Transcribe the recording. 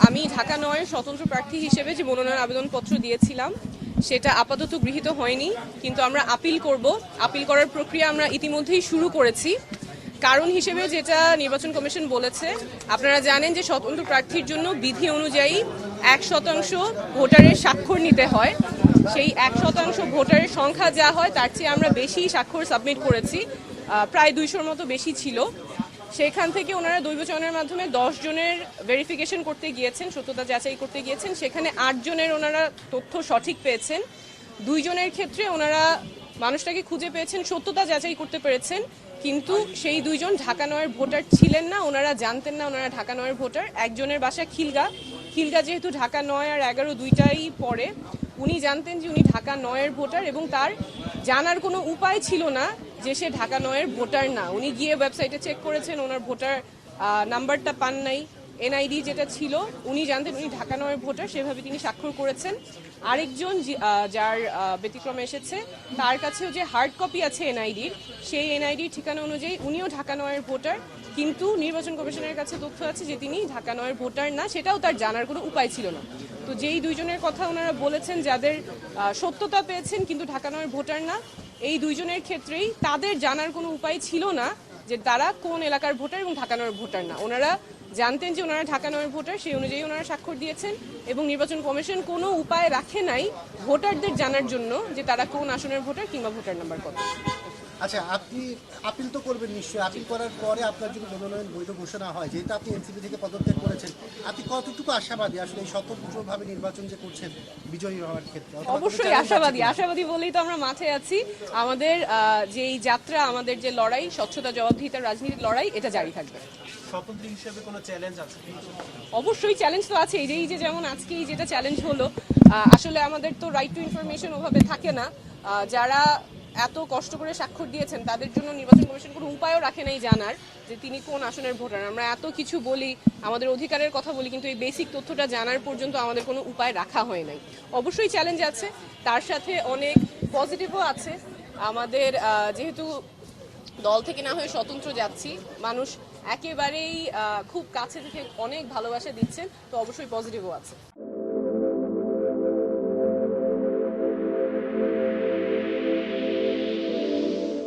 আমি ঢাকা ৯ স্বতন্ত্র প্রার্থী হিসেবে যে মনোনয়ন আবেদনপত্র দিয়েছিলাম সেটা আপাতত গৃহীত হয়নি, কিন্তু আমরা আপিল করব। আপিল করার প্রক্রিয়া আমরা ইতিমধ্যেই শুরু করেছি। কারণ হিসেবে যেটা নির্বাচন কমিশন বলেছে, আপনারা জানেন যে স্বতন্ত্র প্রার্থীর জন্য বিধি অনুযায়ী 1% ভোটারের স্বাক্ষর নিতে হয়। সেই 1% ভোটারের সংখ্যা যা হয় তার চেয়ে আমরা বেশি স্বাক্ষর সাবমিট করেছি, প্রায় 200-র মতো বেশি ছিল। সেখান থেকে ওনারা দৈব চয়নের মাধ্যমে 10 জনের ভেরিফিকেশন করতে গিয়েছেন, সত্যতা যাচাই করতে গিয়েছেন। সেখানে 8 জনের ওনারা তথ্য সঠিক পেয়েছেন। 2 জনের ক্ষেত্রে ওনারা মানুষটাকে খুঁজে পেয়েছেন, সত্যতা যাচাই করতে পেরেছেন, কিন্তু সেই 2 জন ঢাকা 9-এর ভোটার ছিলেন না। ওনারা জানতেন না ওনারা ঢাকা 9-এর ভোটার। একজনের বাসা খিলগা যেহেতু ঢাকা 9 আর 11 দুইটাই পড়ে, উনি জানতেন যে উনি ঢাকা 9-এর ভোটার এবং তার জানার কোনো উপায় ছিল না যে সে ঢাকা 9-এর ভোটার না। উনি গিয়ে ওয়েবসাইটে চেক করেছেন, ওনার ভোটার নাম্বারটা পান নাই। এনআইডি যেটা ছিল উনি জানতেন উনি ঢাকা 9-এর ভোটার, সেভাবে তিনি স্বাক্ষর করেছেন। আরেকজন যার ব্যতিক্রমে এসেছে, তার কাছেও যে হার্ড কপি আছে এনআইডির, সেই এনআইডির ঠিকানা অনুযায়ী উনিও ঢাকা 9-এর ভোটার, কিন্তু নির্বাচন কমিশনের কাছে তথ্য আছে যে তিনি ঢাকা 9-এর ভোটার না, সেটাও তার জানার কোনো উপায় ছিল না। তো যেই 2 জনের কথা ওনারা বলেছেন যাদের সত্যতা পেয়েছেন কিন্তু ঢাকা 9-এর ভোটার না, এই 2 জনের ক্ষেত্রেই তাদের জানার কোনো উপায় ছিল না যে তারা কোন এলাকার ভোটার এবং ঢাকা 9-এর ভোটার না। ওনারা জানতেন যে ওনারা ঢাকা 9-এর ভোটার, সেই অনুযায়ী ওনারা স্বাক্ষর দিয়েছেন এবং নির্বাচন কমিশন কোনো উপায় রাখে নাই ভোটারদের জানার জন্য যে তারা কোন আসনের ভোটার কিংবা ভোটার নাম্বার কত। আচ্ছা, আপনি আপিল তো করবেন নিশ্চয়ই। আপিল করার পরে আপনার যদি মনোনয়ন বৈধ ঘোষণা হয়, যেহেতু আপনি এনসিপি থেকে পদত্যাগ করেছেন, আপনি কতটুকু আশাবাদী আসলে এই স্বতন্ত্রভাবে নির্বাচন যে করছেন বিজয়ী হওয়ার ক্ষেত্রে? অবশ্যই আশাবাদী বলেই তো আমরা মাঠে আছি। আমাদের যেই যাত্রা, আমাদের যে লড়াই, স্বচ্ছতা জবাবদিহিতার রাজনীতির লড়াই, এটা জারি থাকবে। স্বতন্ত্র হিসেবে কোনো চ্যালেঞ্জ আছে? অবশ্যই চ্যালেঞ্জ তো আছে। এই যে যেমন আজকে যেটা চ্যালেঞ্জ হলো, আসলে আমাদের তো রাইট টু ইনফরমেশন ওভাবে থাকে না। যারা এত কষ্ট করে স্বাক্ষর দিয়েছেন তাদের জন্য নির্বাচন কমিশন কোনো উপায়ও রাখে নাই জানার যে তিনি কোন আসনের ভোটার। আমরা এত কিছু বলি, আমাদের অধিকারের কথা বলি, কিন্তু এই বেসিক তথ্যটা জানার পর্যন্ত আমাদের কোনো উপায় রাখা হয় নাই। অবশ্যই চ্যালেঞ্জ আছে, তার সাথে অনেক পজিটিভও আছে। আমাদের যেহেতু দল থেকে না হয়ে স্বতন্ত্র যাচ্ছি, মানুষ একেবারেই খুব কাছে থেকে অনেক ভালোবাসা দিচ্ছেন, তো অবশ্যই পজিটিভও আছে।